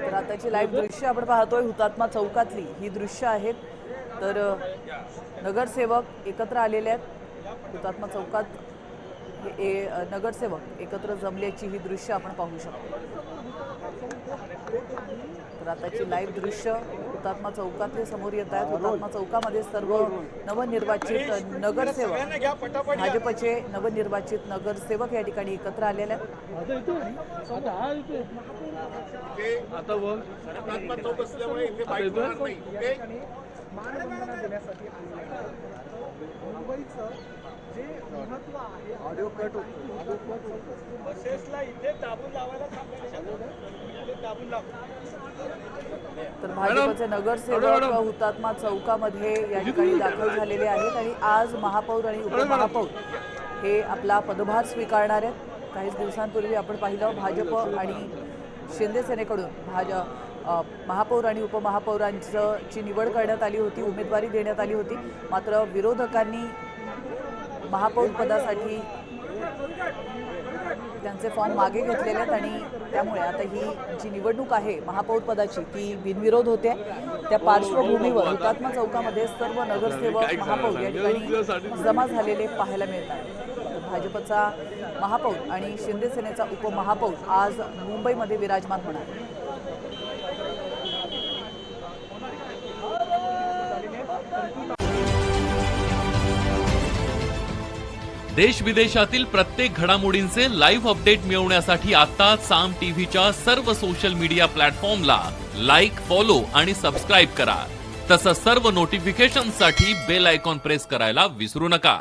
तर आताची लाईव्ह दृश्य आपण पाहतोय हुतात्मा चौकातली ही दृश्य आहेत। तर नगरसेवक एकत्र आलेले आहेत हुतात्मा चौकात। हे नगरसेवक एकत्र जमल्याची ही दृश्य आपण पाहू शकतो। तर आताची लाईव्ह दृश्य हुतात्मा चौकातले समोर येत आहेत। हुतात्मा चौकामध्ये सर्व नवनिर्वाचित नगरसेवक, भाजपचे नवनिर्वाचित नगरसेवक या ठिकाणी एकत्र आलेले आहेत। ऑडिओ कट बसेसला इथे दाबून लावायला तर भाजपचे नगरसेवक हुतात्मा चौकामध्ये या ठिकाणी दाखल झालेले आहेत आणि आज महापौर आणि उपमहापौर हे आपला पदभार स्वीकारणार आहेत। काही दिवसांपूर्वी आपण पाहिलं भाजप आणि शिंदे सेनेकडून महापौर आणि उपमहापौरांची निवड करण्यात आली होती, उमेदवारी देण्यात आली होती। मात्र विरोधकांनी महापौर पदासाठी त्यांचे फॉर्म मागे घेतलेले आहेत आणि त्यामुळे आता ही जी निवडणूक आहे महापौर पदाची ती बिनविरोध होते। त्या पार्श्वभूमीवर हुतात्मा चौकामध्ये सर्व नगरसेवक महापौर या ठिकाणी जमा झालेले पाहायला मिळतात। भाजपचा महापौर आणि शिंदे सेनेचा उपमहापौर आज मुंबईमध्ये विराजमान होणार। देश विदेशातील प्रत्येक घडामोडींचे लाईव्ह अपडेट मिळवण्यासाठी आता साम टीव्हीच्या सर्व सोशल मीडिया प्लॅटफॉर्मला लाईक, फॉलो आणि सबस्क्राईब करा। तसंच सर्व नोटिफिकेशनसाठी बेल आयकॉन प्रेस करायला विसरू नका।